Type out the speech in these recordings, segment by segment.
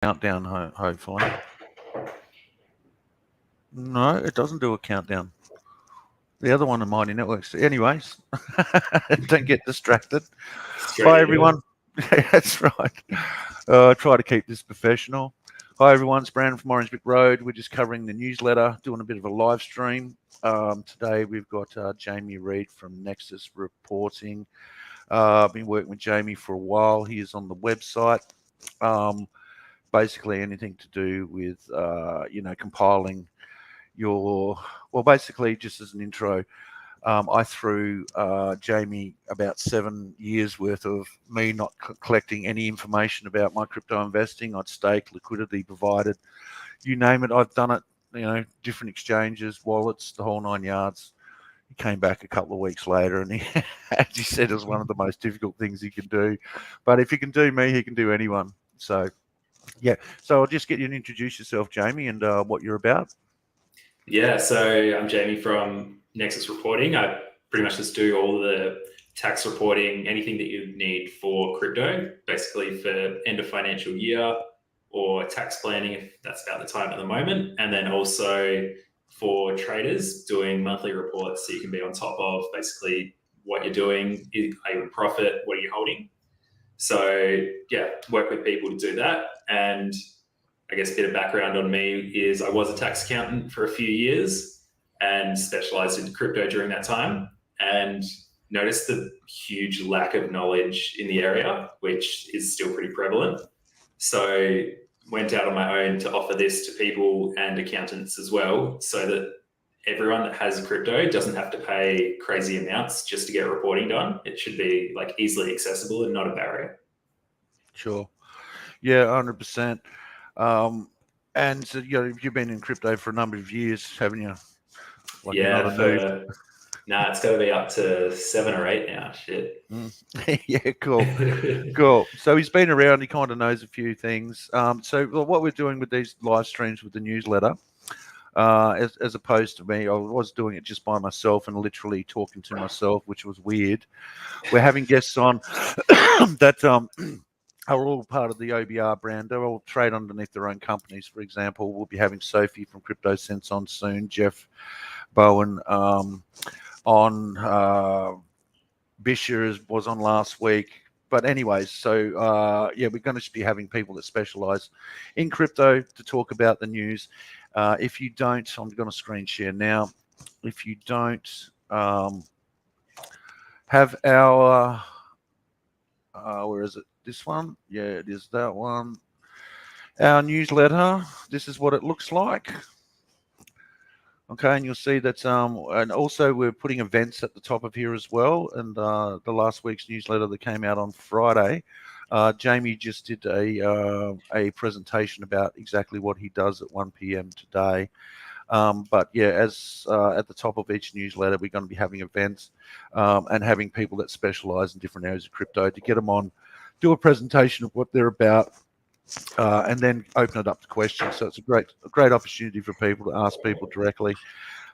countdown, hopefully. No, it doesn't do a countdown. The other one in Mighty Networks. Anyways, don't get distracted. Straight Hi, into everyone. That's right. Try to keep this professional. Hi, everyone. It's Brandon from Orange Brick Road. We're just covering the newsletter, doing a bit of a live stream. Today, we've got Jamie Reed from Nexus Reporting. I've been working with Jamie for a while. He is on the website. Basically, anything to do with, compiling basically, just as an intro, I threw Jamie about 7 years worth of me not collecting any information about my crypto investing. I'd stake, liquidity provided, you name it. I've done it, different exchanges, wallets, the whole 9 yards. He came back a couple of weeks later and he, as he said, it was one of the most difficult things he can do. But if he can do me, he can do anyone. So, yeah. So I'll just get you to introduce yourself, Jamie, and what you're about. Yeah, so I'm Jamie from Nexus Reporting. I pretty much just do all the tax reporting, anything that you need for crypto, basically for end of financial year or tax planning, if that's about the time at the moment. And then also for traders, doing monthly reports so you can be on top of basically what you're doing, are you in profit, what are you holding? So yeah, work with people to do that. And I guess a bit of background on me is I was a tax accountant for a few years and specialized in crypto during that time, and noticed the huge lack of knowledge in the area, which is still pretty prevalent. So went out on my own to offer this to people and accountants as well, so that everyone that has crypto doesn't have to pay crazy amounts just to get reporting done. It should be like easily accessible and not a barrier. Sure. Yeah, 100%. And so, you've been in crypto for a number of years, haven't you? Like you're not a noob. It's got to be up to 7 or 8 now. Shit. Yeah, cool. Cool. So he's been around. He kind of knows a few things. So what we're doing with these live streams with the newsletter, as opposed to me, I was doing it just by myself and literally talking to myself, which was weird. We're having guests on that are all part of the OBR brand. They all trade underneath their own companies. For example, we'll be having Sophie from Crypto Sense on soon, Jeff Bowen on, Bisher was on last week. But anyways, so we're going to be having people that specialize in crypto to talk about the news. If you don't, I'm going to screen share now. If you don't have our, where is it? This one? Yeah, it is that one. Our newsletter. This is what it looks like. Okay, and you'll see that, and also we're putting events at the top of here as well. And the last week's newsletter that came out on Friday, Jamie just did a presentation about exactly what he does at 1 p.m. today. But yeah, as at the top of each newsletter, we're going to be having events and having people that specialize in different areas of crypto to get them on, do a presentation of what they're about, and then open it up to questions. So it's a great opportunity for people to ask people directly.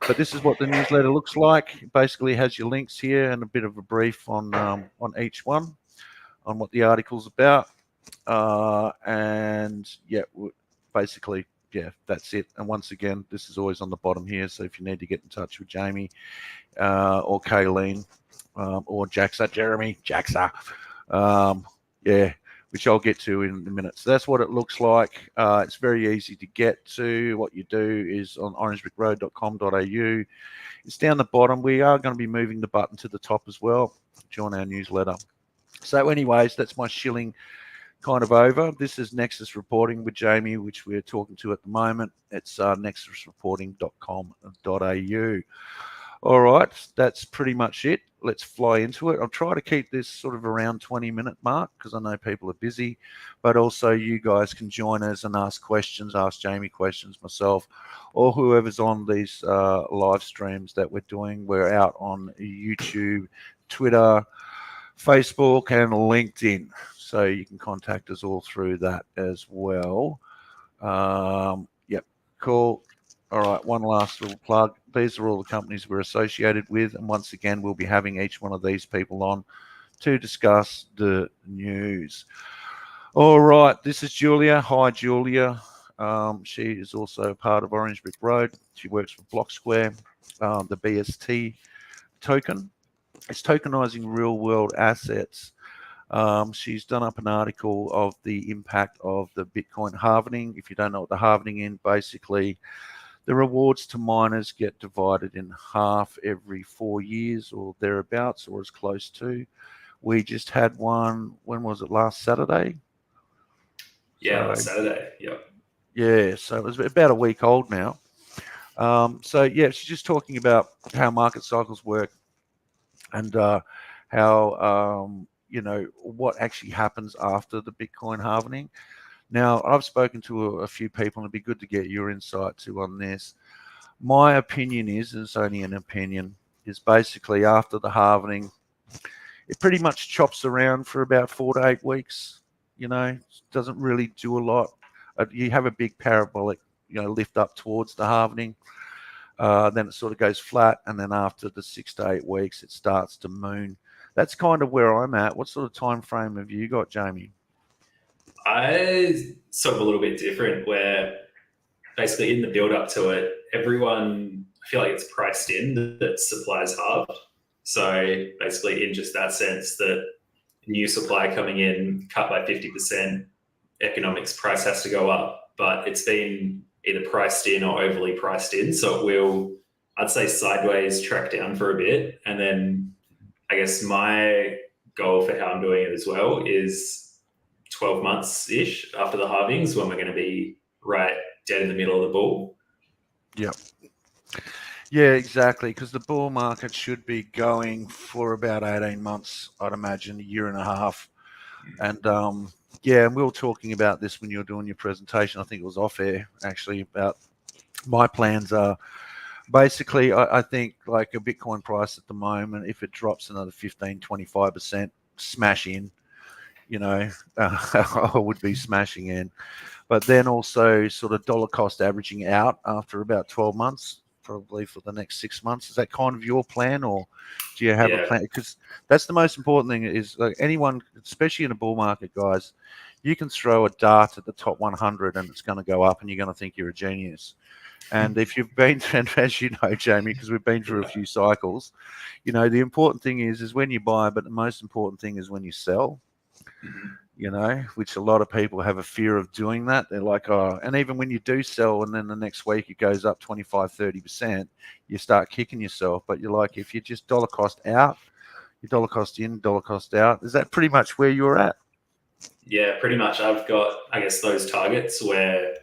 But this is what the newsletter looks like. It basically has your links here and a bit of a brief on each one, on what the article's about. And yeah, basically, yeah, that's it. And once again, this is always on the bottom here. So if you need to get in touch with Jamie or Kayleen or Jeremy Jaxa, which I'll get to in a minute. So that's what it looks like. It's very easy to get to. What you do is on orangebrickroad.com.au. It's down the bottom. We are going to be moving the button to the top as well. Join our newsletter. So anyways, that's my shilling kind of over. This is Nexus Reporting with Jamie, which we're talking to at the moment. It's nexusreporting.com.au. All right, that's pretty much it. Let's fly into it. I'll try to keep this sort of around 20-minute mark because I know people are busy, but also you guys can join us and ask questions, ask Jamie questions, myself, or whoever's on these live streams that we're doing. We're out on YouTube, Twitter, Facebook, and LinkedIn. So you can contact us all through that as well. Yep, cool. All right, one last little plug. These are all the companies we're associated with. And once again, we'll be having each one of these people on to discuss the news. All right, this is Julia. Hi, Julia. She is also part of Orange Brick Road. She works for Block Square, the BST token. It's tokenizing real world assets. She's done up an article of the impact of the Bitcoin halvening. If you don't know what the halvening is, basically the rewards to miners get divided in half every 4 years or thereabouts, or as close to. We just had one, when was it, last Saturday? Yeah, So, last Saturday. Yep. yeah, so it was about a week old now. So yeah, she's just talking about how market cycles work and how what actually happens after the Bitcoin halvening. Now, I've spoken to a few people, and it'd be good to get your insight too on this. My opinion is, and it's only an opinion, is basically after the halvening, it pretty much chops around for about 4 to 8 weeks. Doesn't really do a lot. You have a big parabolic, lift up towards the halvening. Then it sort of goes flat, and then after the 6 to 8 weeks, it starts to moon. That's kind of where I'm at. What sort of time frame have you got, Jamie? I sort of a little bit different, where basically in the build up to it, everyone, I feel like it's priced in that supply's halved. So basically, in just that sense, that new supply coming in cut by 50%, economics price has to go up, but it's been either priced in or overly priced in. So it will, I'd say, sideways track down for a bit. And then I guess my goal for how I'm doing it as well is 12 months ish after the halvings, when we're going to be right dead in the middle of the bull. Yep. Yeah, exactly. Because the bull market should be going for about 18 months, I'd imagine, a year and a half. And yeah, and we were talking about this when you were doing your presentation. I think it was off air, actually, about my plans are basically, I think like a Bitcoin price at the moment, if it drops another 15, 25%, smash in, I would be smashing in. But then also sort of dollar cost averaging out after about 12 months, probably for the next 6 months. Is that kind of your plan, or do you have a plan? Because that's the most important thing is, like, anyone, especially in a bull market, guys, you can throw a dart at the top 100 and it's going to go up and you're going to think you're a genius. And if you've been, and as you know, Jamie, because we've been through a few cycles, the important thing is when you buy, but the most important thing is when you sell. Which a lot of people have a fear of doing that. They're like, oh, and even when you do sell and then the next week it goes up 25, 30%, you start kicking yourself. But you're like, if you just dollar cost out, you dollar cost in, dollar cost out. Is that pretty much where you're at? Yeah, pretty much. I've got, I guess, those targets where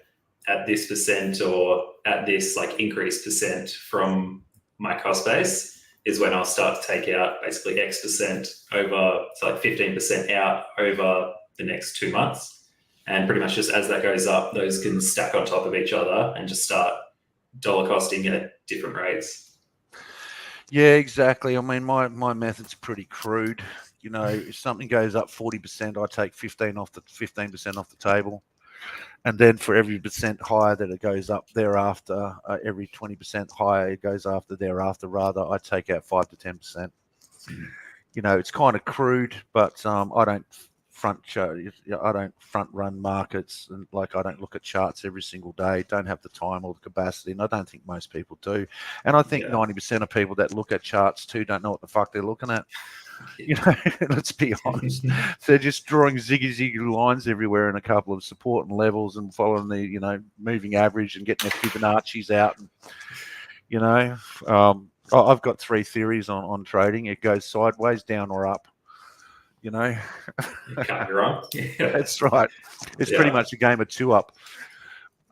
at this percent or at this like increased percent from my cost base is when I'll start to take out basically X percent over, so like 15% out over the next 2 months. And pretty much just as that goes up, those can stack on top of each other and just start dollar costing at different rates. Yeah, exactly. I mean, my method's pretty crude. If something goes up 40%, I take 15% off the table. And then for every percent higher that it goes up thereafter, every 20% higher it goes after thereafter, rather, I take out 5 to 10%. It's kind of crude, but I don't front run markets, and like I don't look at charts every single day. Don't have the time or the capacity, and I don't think most people do. And I think 90% of people that look at charts too don't know what the fuck they're looking at. Let's be honest. They're just drawing ziggy lines everywhere in a couple of support and levels and following the moving average and getting their Fibonacci's out. And, I've got 3 theories on trading. It goes sideways, down, or up. You can't be wrong. That's right. It's pretty much a game of 2 up.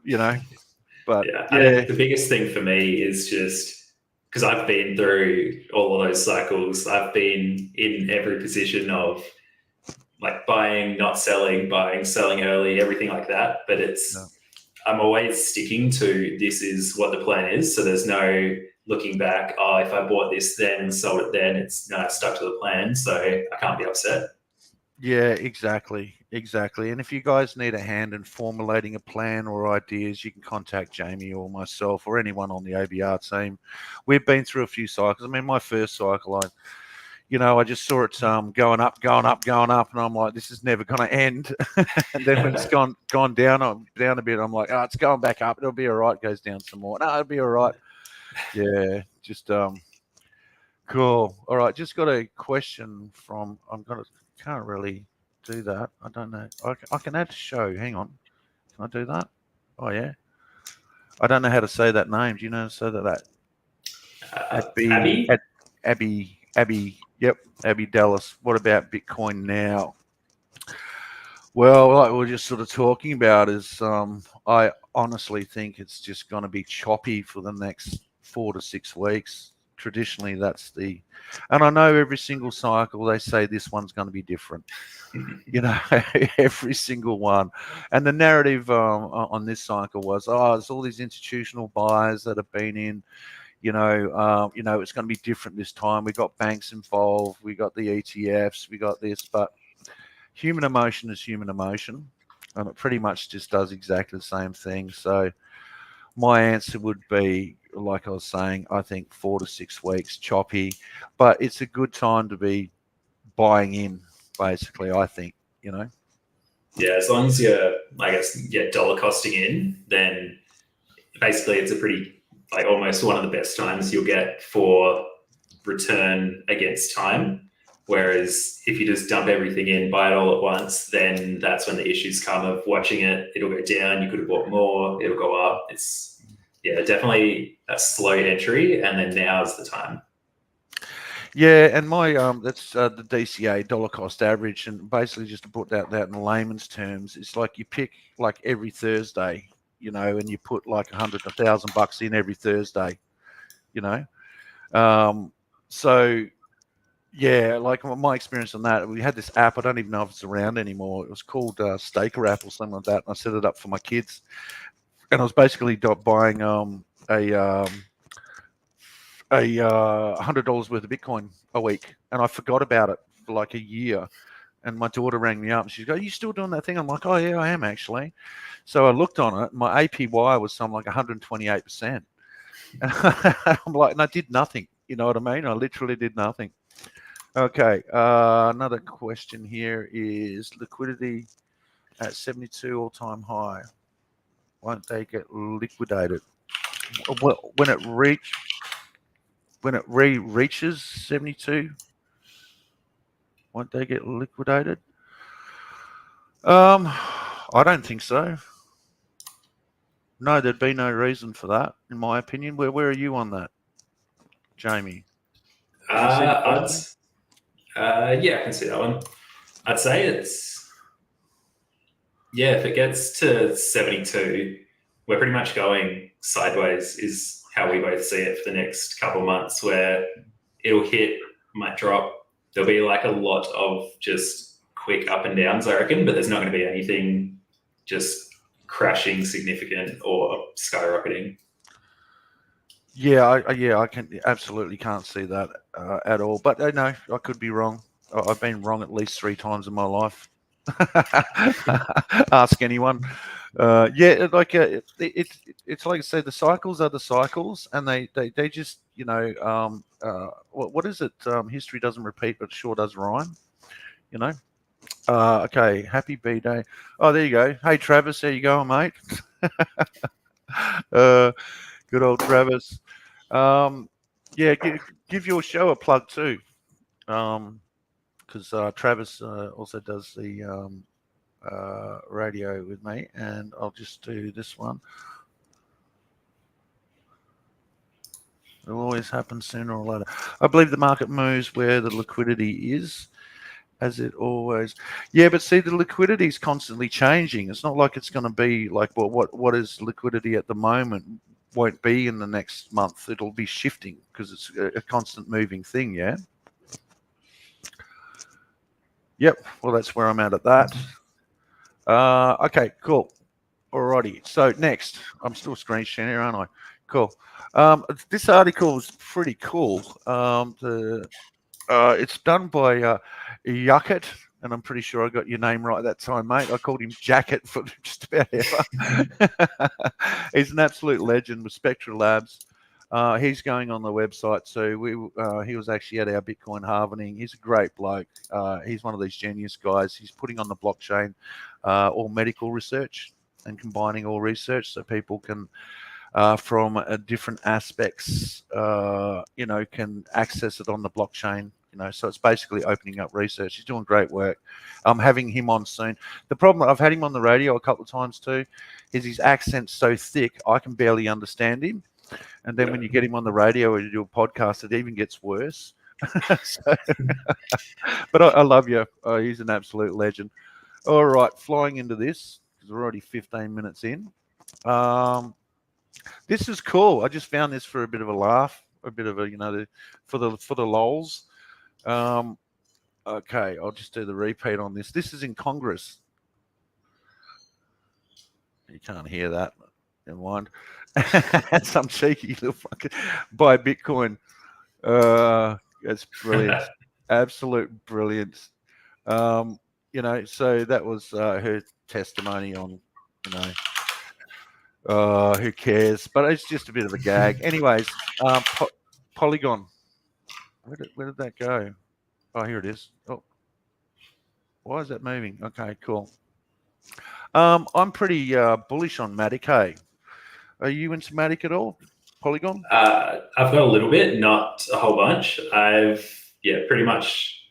But I think the biggest thing for me is just, because I've been through all of those cycles. I've been in every position of like buying, not selling, buying, selling early, everything like that. But I'm always sticking to, this is what the plan is. So there's no looking back. Oh, if I bought this then and sold it then, it's stuck to the plan. So I can't be upset. Yeah, exactly. And if you guys need a hand in formulating a plan or ideas, you can contact Jamie or myself or anyone on the OBR team. We've been through a few cycles. I mean, my first cycle, I just saw it going up, and I'm like, this is never going to end. And then when it's gone down a bit, I'm like, oh, it's going back up. It'll be all right. Goes down some more. No, it'll be all right. Yeah, just cool. All right, just got a question from. Can't really do that. I don't know. I can add to show. Hang on. Can I do that? Oh yeah. I don't know how to say that name. Do you know how to say that? Abby. Yep, Abby Dallas. What about Bitcoin now? Well, like we're just sort of talking about is, I honestly think it's just going to be choppy for the next 4 to 6 weeks. Traditionally, and I know every single cycle they say this one's going to be different. Every single one. And the narrative on this cycle was, there's all these institutional buyers that have been in. It's going to be different this time. We got banks involved. We got the ETFs. We got this, but human emotion is human emotion, and it pretty much just does exactly the same thing. So my answer would be, like I was saying, I think 4 to 6 weeks, choppy, but it's a good time to be buying in, basically, I think, Yeah, as long as you're, dollar costing in, then basically it's a pretty, almost one of the best times you'll get for return against time. Whereas if you just dump everything in, buy it all at once, then that's when the issues come of watching it. It'll go down. You could have bought more. It'll go up. It's, definitely a slow entry. And then now's the time. Yeah, and my that's the DCA, dollar cost average, and basically just to put that in layman's terms, it's like you pick like every Thursday, and you put like $100,000 in every Thursday, So yeah, like my experience on that, we had this app. I don't even know if it's around anymore. It was called Staker app or something like that, and I set it up for my kids, and I was basically buying $100 worth of Bitcoin a week, and I forgot about it for like a year. And my daughter rang me up, and she's like, "Are you still doing that thing?" I'm like, "Oh yeah, I am actually." So I looked on it. My APY was something like 128%, and I'm like, and I did nothing. You know what I mean? I literally did nothing. Okay, another question here is liquidity at 72 all-time high. Won't they get liquidated? When it reaches 72, won't they get liquidated? I don't think so. No, there'd be no reason for that, in my opinion. Where are you on that, Jamie? Yeah, I can see that one. I'd say it's, if it gets to 72, we're pretty much going sideways is how we both see it for the next couple of months, where it'll hit, might drop. There'll be like a lot of just quick up and downs, I reckon, but there's not going to be anything just crashing significant or skyrocketing. Yeah, I absolutely can't see that at all. But no, I could be wrong. I've been wrong at least 3 times in my life. Ask anyone. It's like I say, the cycles are the cycles, and they just what is it? History doesn't repeat, but it sure does rhyme. Okay, happy B-Day. Oh, there you go. Hey, Travis, how you going, mate? Good old Travis. Give your show a plug too, because Travis also does the radio with me, and I'll just do this one. It'll always happen sooner or later. I believe the market moves where the liquidity is, as it always. Yeah, but see, the liquidity is constantly changing. It's not like it's going to be like what is liquidity at the moment won't be in the next month. It'll be shifting because it's a constant moving thing. Yeah. Yep. Well, that's where I'm at that. Okay, cool. Alrighty. So next, I'm still screen sharing here, aren't I? Cool. This article is pretty cool. It's done by Yuckett, and I'm pretty sure I got your name right that time, mate. I called him Jacket for just about ever. He's an absolute legend with Spectra Labs. He's going on the website. So he was actually at our Bitcoin halvening. He's a great bloke. He's one of these genius guys. He's putting on the blockchain all medical research and combining all research so people can, from different aspects, can access it on the blockchain. So it's basically opening up research. He's doing great work. I'm having him on soon. The problem, I've had him on the radio a couple of times too, is his accent's so thick I can barely understand him. And then when you get him on the radio or you do a podcast, it even gets worse. But I love you. He's an absolute legend. All right, flying into this because we're already 15 minutes in. This is cool. I just found this for a bit of a laugh, a bit of a for the lols. Okay, I'll just do the repeat on this. This is in Congress. You can't hear that. Never mind. Some cheeky little fucker buy Bitcoin. That's brilliant. Absolute brilliance. So that was her testimony on, who cares? But it's just a bit of a gag. Anyways, Polygon. Where did that go? Oh, here it is. Oh, why is that moving? Okay, cool. I'm pretty bullish on Matic. Hey, are you into Matic at all? Polygon? I've got a little bit, not a whole bunch. Pretty much,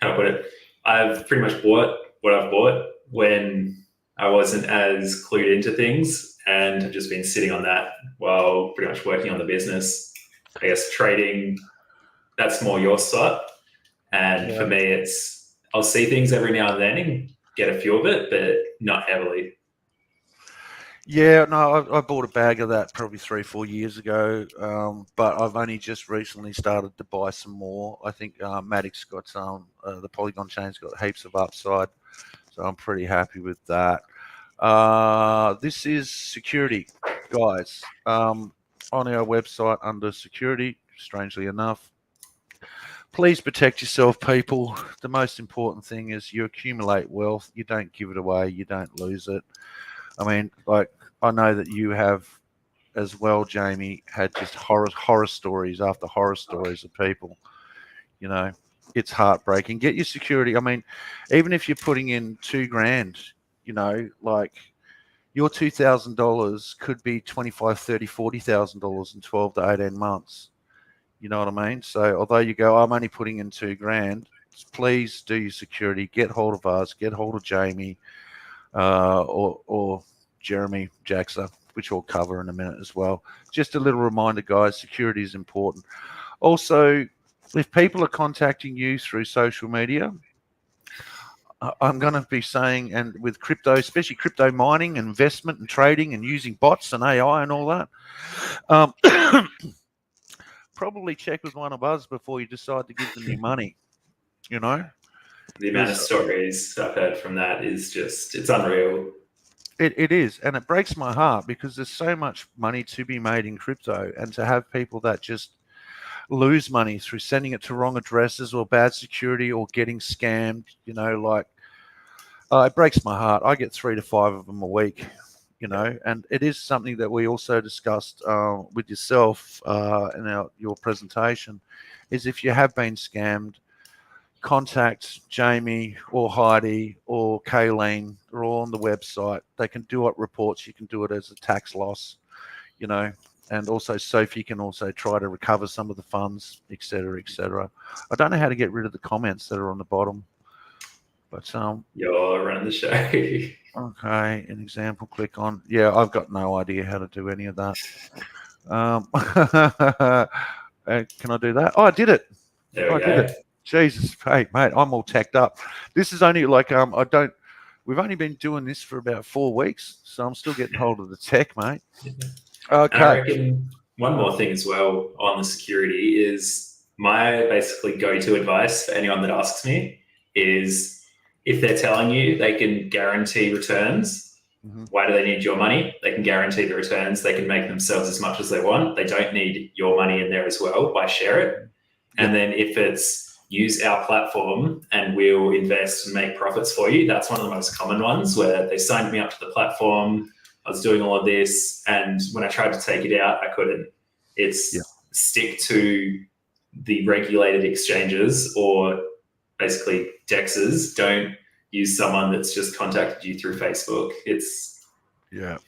how to put it, I've pretty much bought what I've bought when I wasn't as clued into things, and I've just been sitting on that while pretty much working on the business. I guess trading, that's more your spot. And for me, I'll see things every now and then and get a few of it, but not heavily. Yeah, no, I bought a bag of that probably 3-4 years ago, but I've only just recently started to buy some more. I think Matic's got some, the Polygon chain's got heaps of upside, so I'm pretty happy with that. This is security, guys. On our website under security, strangely enough, please protect yourself, people. The most important thing is you accumulate wealth. You don't give it away. You don't lose it. I mean, I know that you have as well, Jamie, had just horror stories after horror stories of people. It's heartbreaking. Get your security. I mean, even if you're putting in $2,000, your $2,000 could be $25,000, $30,000, $40,000 in 12 to 18 months. You know what I mean? So although you go, I'm only putting in $2,000, please do your security. Get hold of us. Get hold of Jamie or Jeremy Jackson, which we'll cover in a minute as well. Just a little reminder, guys, security is important. Also, if people are contacting you through social media, I'm going to be saying, and with crypto, especially crypto mining, investment and trading and using bots and AI and all that, probably check with one of us before you decide to give them your money, The amount of stories I've heard from that is just, it's unreal. It is, and it breaks my heart because there's so much money to be made in crypto, and to have people that just lose money through sending it to wrong addresses or bad security or getting scammed, it breaks my heart. I get 3 to 5 of them a week, and it is something that we also discussed with yourself in your presentation, is if you have been scammed, contact Jamie or Heidi or Kayleen. They're all on the website. They can do it reports. You can do it as a tax loss, and also Sophie can also try to recover some of the funds, etc., etc. I don't know how to get rid of the comments that are on the bottom, but you're running the show. Okay, an example, click on. Yeah, I've got no idea how to do any of that. Can I do that? Oh, I did it. There we go. Jesus, hey, mate, I'm all tacked up. This is only we've only been doing this for about 4 weeks, so I'm still getting hold of the tech, mate. Okay. And I reckon one more thing as well on the security is my basically go-to advice for anyone that asks me is if they're telling you they can guarantee returns, why do they need your money? They can guarantee the returns. They can make themselves as much as they want. They don't need your money in there as well. Why share it? And then if it's use our platform and we'll invest and make profits for you. That's one of the most common ones where they signed me up to the platform. I was doing all of this, and when I tried to take it out, I couldn't. It's Yeah. stick to the regulated exchanges or basically dexes. Don't use someone that's just contacted you through Facebook. It's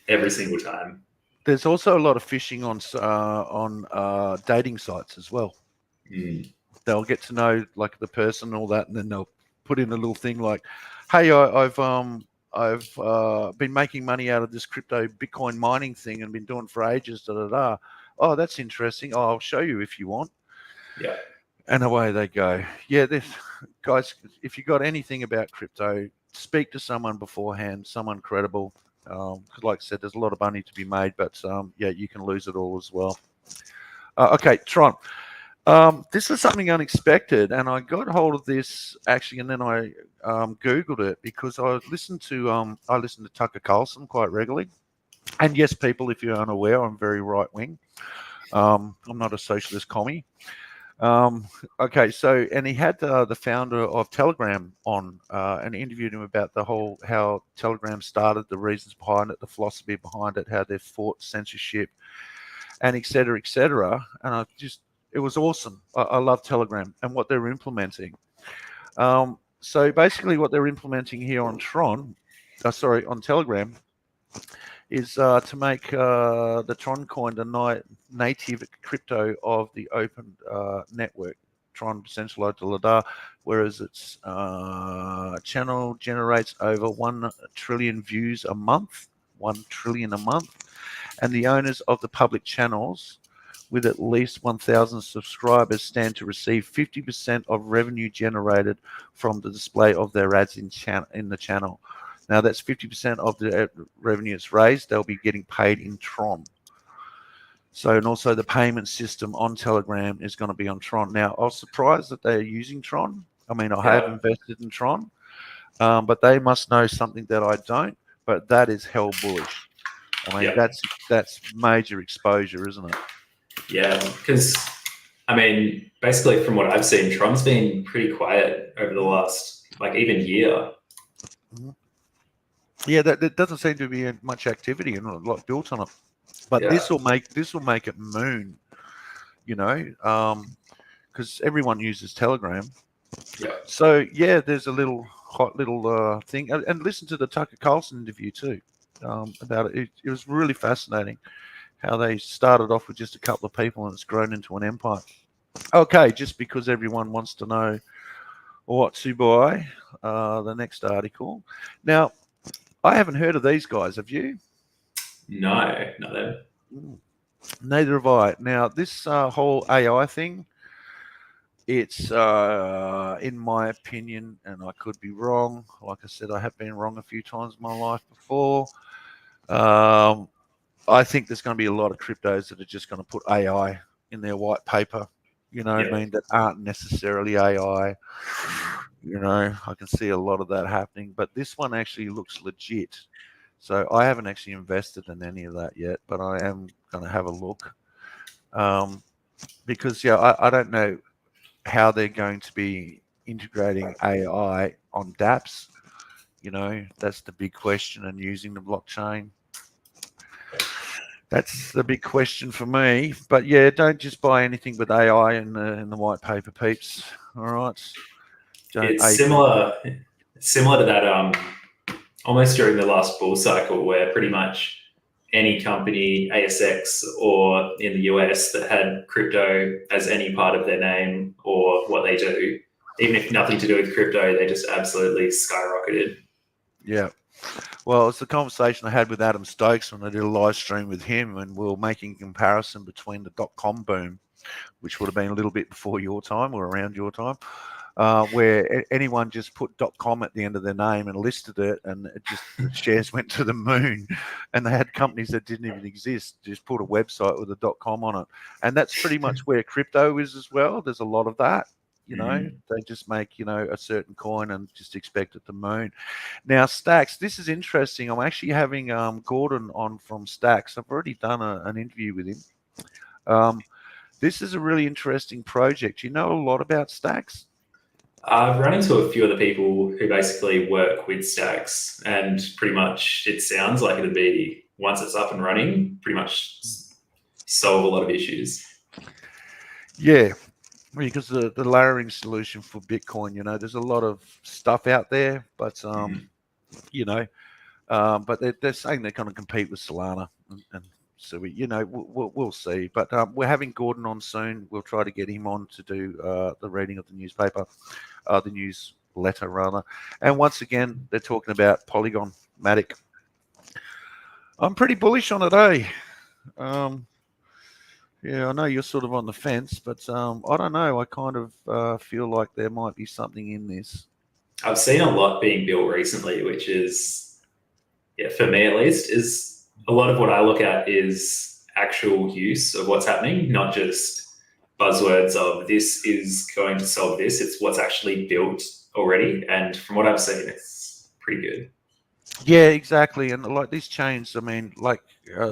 every single time. There's also a lot of phishing on dating sites as well. They'll get to know like the person and all that, and then they'll put in a little thing like, "Hey, I've been making money out of this crypto Bitcoin mining thing and been doing it for ages. Da da da. Oh, that's interesting. Oh, I'll show you if you want." Yeah. And away they go. Yeah, this guys, if you got anything about crypto, speak to someone beforehand, someone credible. Because like I said, there's a lot of money to be made, but yeah, you can lose it all as well. Okay, Tron. This was something unexpected, and I got hold of this actually, and then I Googled it because I listened to Tucker Carlson quite regularly. And yes, people, if you're unaware, I'm very right wing. I'm not a socialist commie. Okay, so and he had the founder of Telegram on and interviewed him about the whole how Telegram started, the reasons behind it, the philosophy behind it, how they've fought censorship, and et cetera, et cetera. And it was awesome. I love Telegram and what they're implementing. So basically, what they're implementing here on on Telegram, is to make the Tron coin the native crypto of the open network, Tron Centralized, whereas its channel generates over 1 trillion views a month, 1 trillion a month, and the owners of the public channels with at least 1,000 subscribers stand to receive 50% of revenue generated from the display of their ads in the channel. Now, that's 50% of the revenue it's raised. They'll be getting paid in Tron. So, and also the payment system on Telegram is going to be on Tron. Now, I was surprised that they're using Tron. I mean, I have invested in Tron, but they must know something that I don't. But that is hell bullish. I mean, that's major exposure, isn't it? Yeah, because I mean, basically from what I've seen, Tron's been pretty quiet over the last even year. Yeah, there doesn't seem to be much activity and a lot built on it. But this will make it moon, because everyone uses Telegram. Yeah. So yeah, there's a hot little thing, and listen to the Tucker Carlson interview too about it. It was really fascinating how they started off with just a couple of people and it's grown into an empire. Okay, just because everyone wants to know what to buy, the next article. Now, I haven't heard of these guys. Have you? No, not them. Neither have I. Now, this whole AI thing, it's, in my opinion, and I could be wrong. Like I said, I have been wrong a few times in my life before. I think there's going to be a lot of cryptos that are just going to put AI in their white paper, what I mean, that aren't necessarily AI. I can see a lot of that happening, but this one actually looks legit. So I haven't actually invested in any of that yet, but I am going to have a look. Because, I don't know how they're going to be integrating AI on dApps. That's the big question, and using the blockchain. That's the big question for me. But yeah, don't just buy anything with AI in the white paper, peeps. All right. It's similar to that almost during the last bull cycle, where pretty much any company, ASX or in the US, that had crypto as any part of their name or what they do, even if nothing to do with crypto, they just absolutely skyrocketed. Yeah. Well, it's the conversation I had with Adam Stokes when I did a live stream with him, and we were making a comparison between the .com boom, which would have been a little bit before your time or around your time, where anyone just put .com at the end of their name and listed it, and the shares went to the moon, and they had companies that didn't even exist just put a website with a .com on it, and that's pretty much where crypto is as well. There's a lot of that. They just make a certain coin and just expect it to moon. Now, Stacks, this is interesting. I'm actually having Gordon on from Stacks. I've already done an interview with him. This is a really interesting project. You know a lot about Stacks? I've run into a few of the people who basically work with Stacks, and pretty much it sounds like it'd be, once it's up and running, pretty much solve a lot of issues. Yeah, because the layering solution for Bitcoin, there's a lot of stuff out there, but but they're saying they're going to compete with Solana, and so we'll see. But we're having Gordon on soon. We'll try to get him on to do the reading of the newspaper, the newsletter rather. And once again, they're talking about Polygon Matic. I'm pretty bullish on it, eh? Yeah, I know you're sort of on the fence, but I don't know. I kind of feel like there might be something in this. I've seen a lot being built recently, which is, for me at least, is a lot of what I look at is actual use of what's happening, not just buzzwords of this is going to solve this. It's what's actually built already. And from what I've seen, it's pretty good. Yeah, exactly. And like these chains, I mean, like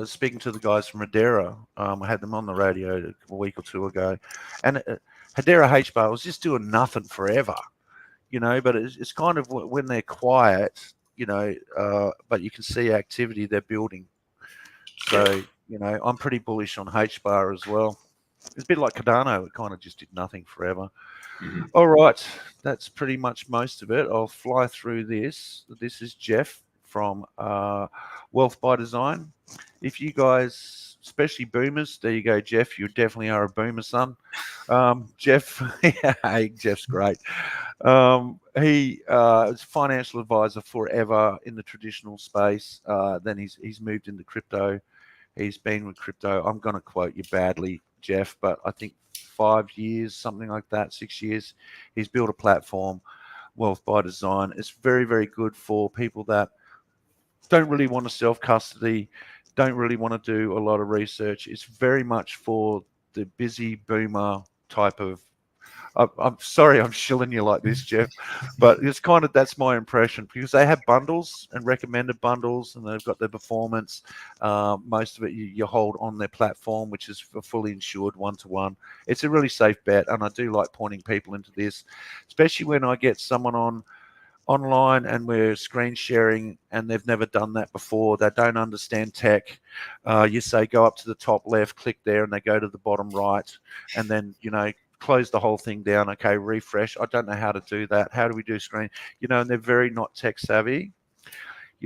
speaking to the guys from Hedera, I had them on the radio a week or two ago, and Hedera H-Bar was just doing nothing forever, but it's kind of when they're quiet, but you can see activity they're building. So, I'm pretty bullish on H-Bar as well. It's a bit like Cardano. It kind of just did nothing forever. Mm-hmm. All right. That's pretty much most of it. I'll fly through this. This is Jeff from Wealth by Design. If you guys, especially boomers, there you go, Jeff. You definitely are a boomer, son. Jeff, hey, Jeff's great. He was a financial advisor forever in the traditional space. Then he's moved into crypto. He's been with crypto. I'm going to quote you badly, Jeff, but I think 5 years, something like that, 6 years. He's built a platform, Wealth by Design. It's very, very good for people that don't really want to self-custody, don't really want to do a lot of research. It's very much for the busy boomer type of. I'm sorry I'm shilling you like this, Jeff, but it's kind of, that's my impression, because they have bundles and recommended bundles, and they've got their performance. Most of it you hold on their platform, which is fully insured one-to-one. It's a really safe bet, and I do like pointing people into this, especially when I get someone online and we're screen sharing and they've never done that before. They don't understand tech. You say go up to the top left, click there, and they go to the bottom right, and then close the whole thing down. Okay, refresh. I don't know how to do that. How do we do screen? And they're very not tech savvy.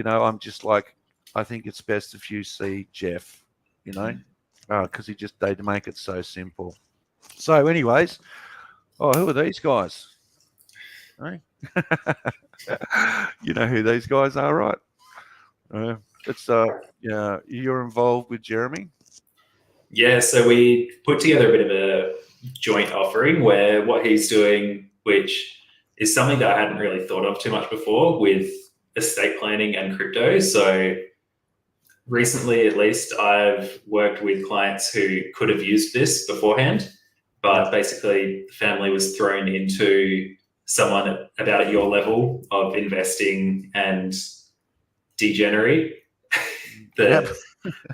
I'm just like, I think it's best if you see Jeff, because they make it so simple. So anyways, who are these guys? Right? You know who these guys are, right? It's you're involved with Jeremy. Yeah, so we put together a bit of a joint offering where what he's doing, which is something that I hadn't really thought of too much before, with estate planning and crypto. So recently, at least, I've worked with clients who could have used this beforehand, but basically the family was thrown into someone about at your level of investing and degenerate.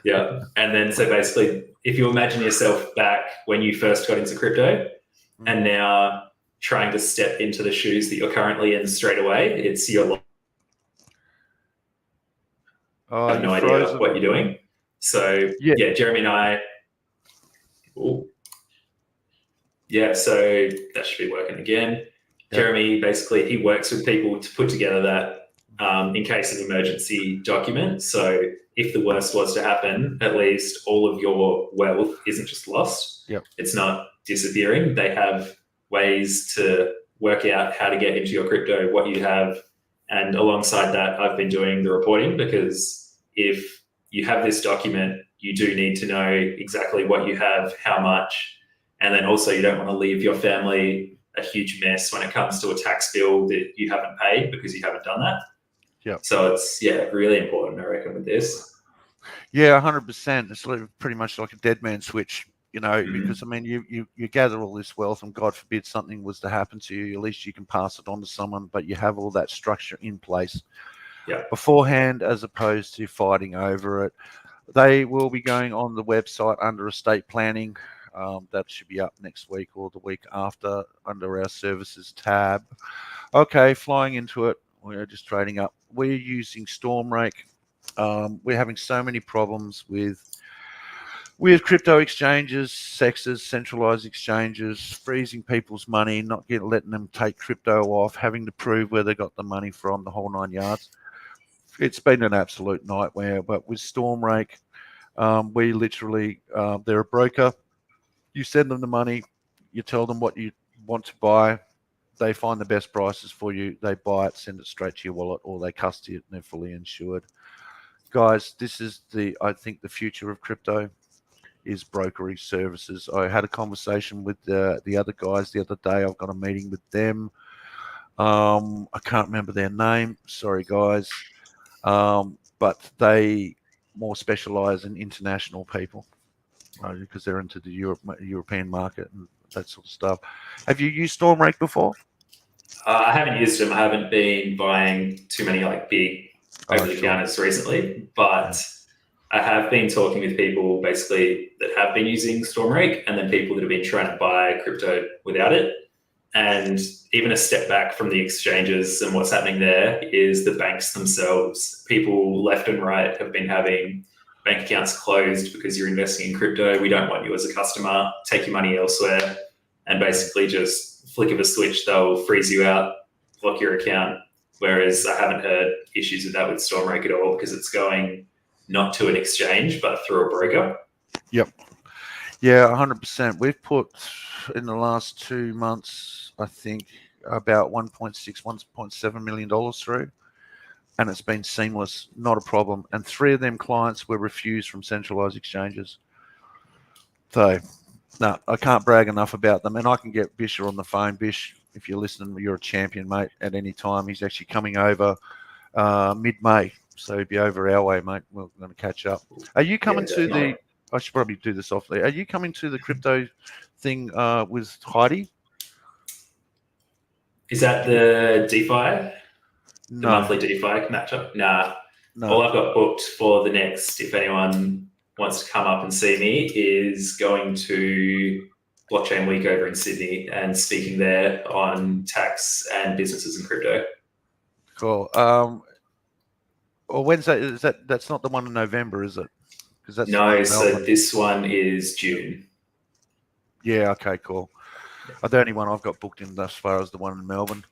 Yeah. And then so basically, if you imagine yourself back when you first got into crypto and now trying to step into the shoes that you're currently in straight away, it's your have no idea what you're doing. So yeah, Jeremy and I, so that should be working again. Jeremy, basically, he works with people to put together that in case of emergency document. So if the worst was to happen, at least all of your wealth isn't just lost. Yep. It's not disappearing. They have ways to work out how to get into your crypto, what you have. And alongside that, I've been doing the reporting, because if you have this document, you do need to know exactly what you have, how much, and then also you don't want to leave your family a huge mess when it comes to a tax bill that you haven't paid because you haven't done that. Yeah. So it's really important, I reckon, with this. Yeah, 100%. It's pretty much like a dead man switch, because I mean, you gather all this wealth, and God forbid something was to happen to you, at least you can pass it on to someone, but you have all that structure in place beforehand, as opposed to fighting over it. They will be going on the website under estate planning. That should be up next week or the week after under our services tab. Okay, flying into it. We're just trading up. We're using Stormrake. We're having so many problems with with crypto exchanges, sexes, centralized exchanges, freezing people's money, not letting them take crypto off, having to prove where they got the money from, the whole 9 yards. It's been an absolute nightmare. But with Stormrake, we literally, they're a broker. You send them the money, you tell them what you want to buy, they find the best prices for you, they buy it, send it straight to your wallet, or they custody it and they're fully insured. Guys, this is I think the future of crypto is brokerage services. I had a conversation with the other guys the other day. I've got a meeting with them. I can't remember their name. Sorry, guys. But they more specialize in international people, because they're into the European market and that sort of stuff. Have you used Stormrake before? I haven't used them. I haven't been buying too many like big over-the-counters recently, but I have been talking with people basically that have been using Stormrake, and then people that have been trying to buy crypto without it. And even a step back from the exchanges and what's happening there is the banks themselves. People left and right have been having bank accounts closed because you're investing in crypto. We don't want you as a customer. Take your money elsewhere. And basically just flick of a switch, they'll freeze you out, block your account. Whereas I haven't heard issues with that with Stormrake at all, because it's going not to an exchange, but through a broker. Yep. Yeah, 100%. We've put in the last 2 months, I think, about $1.7 million through, and it's been seamless, not a problem. And 3 of them clients were refused from centralized exchanges. So, no, I can't brag enough about them. And I can get Bisher on the phone. Bish, if you're listening, you're a champion, mate, at any time. He's actually coming over mid-May. So he'll be over our way, mate. We're going to catch up. Are you coming to the... I should probably do this off there. Are you coming to the crypto thing with Heidi? Is that the DeFi? No. The monthly DeFi matchup? Nah. No. All I've got booked for the next, if anyone wants to come up and see me, is going to Blockchain Week over in Sydney and speaking there on tax and businesses and crypto. Cool. Or Wednesday, that's not the one in November, is it? That's no, so this one is June. Yeah, okay, cool. The only one I've got booked in thus far is the one in Melbourne.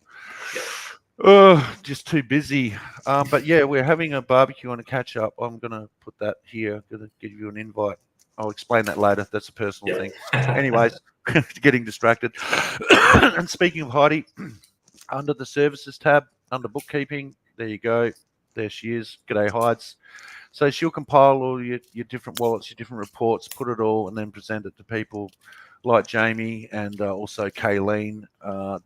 Just too busy. But yeah, we're having a barbecue and a catch up. I'm going to put that here. Going to give you an invite. I'll explain that later. That's a personal thing. Anyways, getting distracted. And speaking of Heidi, under the services tab, under bookkeeping, there you go. There she is. G'day, Hides. So she'll compile all your different wallets, your different reports, put it all, and then present it to people like Jamie and also Kayleen.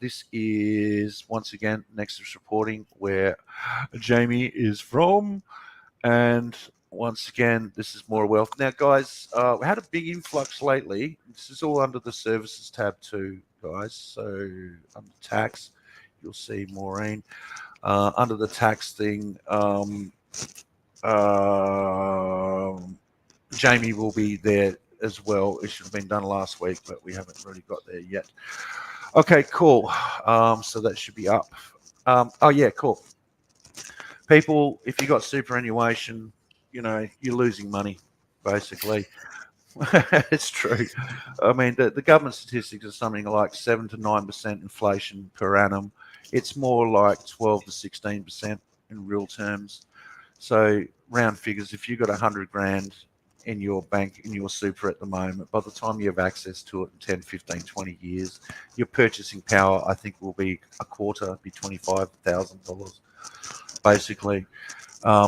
This is, once again, Nexus Reporting, where Jamie is from. And once again, this is more wealth. Now, guys, we had a big influx lately. This is all under the services tab too, guys. So under tax, you'll see Maureen. Under the tax thing, Jamie will be there as well. It should have been done last week, but we haven't really got there yet. Okay, cool. So that should be up. Oh yeah, cool. People, if you got superannuation, you're losing money, basically. It's true. I mean, the government statistics are something like 7 to 9% inflation per annum. It's more like 12 to 16% in real terms. So round figures, if you've got 100 grand in your bank, in your super at the moment, by the time you have access to it in 10, 15, 20 years, your purchasing power, I think, will be a quarter, be $25,000, basically.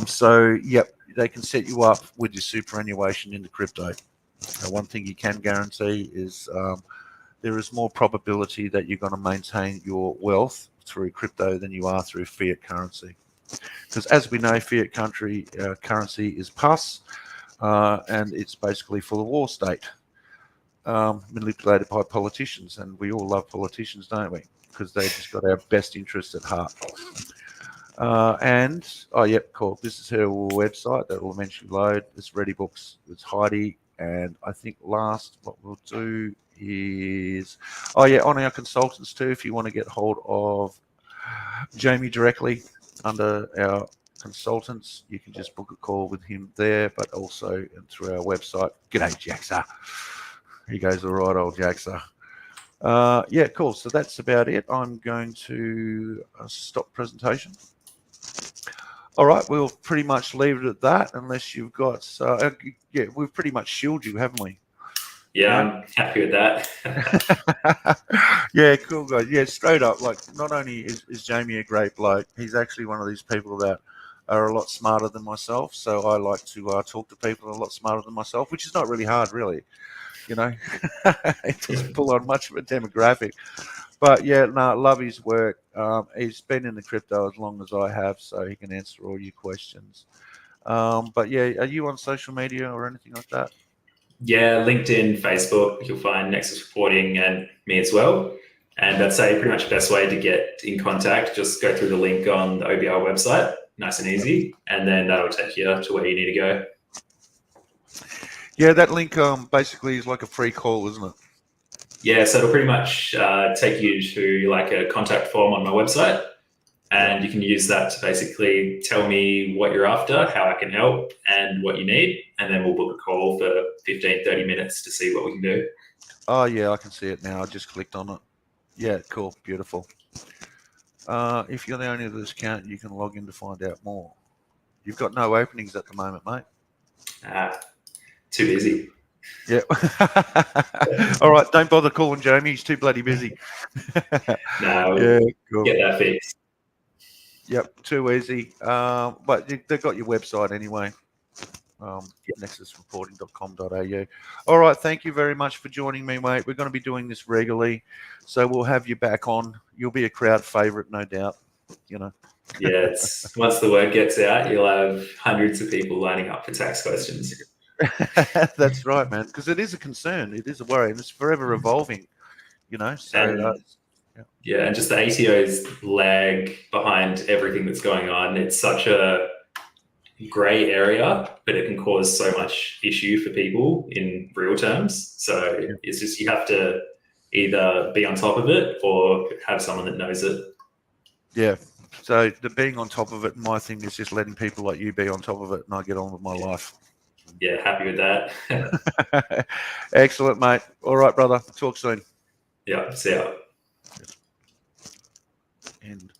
So, yep, they can set you up with your superannuation into crypto. Now, one thing you can guarantee is there is more probability that you're going to maintain your wealth through crypto than you are through fiat currency. Because as we know, fiat currency is pus, and it's basically for the war state, manipulated by politicians. And we all love politicians, don't we? Because they just got our best interests at heart. Oh, yep, cool. This is her website that will eventually load. It's Ready Books. It's Heidi. And I think last, what we'll do is, oh yeah, on our consultants too, if you want to get hold of Jamie directly, under our consultants, you can just book a call with him there, but also through our website. G'day, Jaxa. He goes, all right, old Jaxa. Yeah, cool. So that's about it. I'm going to stop presentation. All right, we'll pretty much leave it at that, unless you've got. Yeah, we've pretty much shielded you, haven't we? Yeah, I'm happy with that. Yeah, cool guys. Yeah, straight up. Like, not only is Jamie a great bloke, he's actually one of these people that are a lot smarter than myself. So I like to talk to people a lot smarter than myself, which is not really hard, really. You know, it doesn't pull on much of a demographic. But yeah, no, love his work. He's been in the crypto as long as I have, so he can answer all your questions. But yeah, are you on social media or anything like that? Yeah, LinkedIn, Facebook, you'll find Nexus Reporting and me as well. And I'd say pretty much the best way to get in contact, just go through the link on the OBR website, nice and easy, and then that'll take you to where you need to go. Yeah, that link basically is like a free call, isn't it? Yeah, so it'll pretty much take you to like a contact form on my website, and you can use that to basically tell me what you're after, how I can help, and what you need, and then we'll book a call for 15, 30 minutes to see what we can do. Oh, yeah, I can see it now. I just clicked on it. Yeah, cool, beautiful. If you're the owner of this account, you can log in to find out more. You've got no openings at the moment, mate. Too busy. Yeah. All right, don't bother calling Jamie. He's too bloody busy. No, yeah, cool. Get that fixed. Yep, too easy. But they've got your website anyway. nexusreporting.com.au. All right, thank you very much for joining me, mate. We're going to be doing this regularly, so we'll have you back on. You'll be a crowd favorite, no doubt. You know. Yeah, it's once the word gets out, you'll have hundreds of people lining up for tax questions. That's right, man, because it is a concern. It is a worry, and it's forever evolving, you know. So, yeah, and just the ATO's lag behind everything that's going on. It's such a grey area, but it can cause so much issue for people in real terms. So it's just you have to either be on top of it or have someone that knows it. Yeah. So the being on top of it, my thing is just letting people like you be on top of it, and I get on with my life. Yeah, happy with that. Excellent, mate. All right, brother. Talk soon. Yeah, see ya. And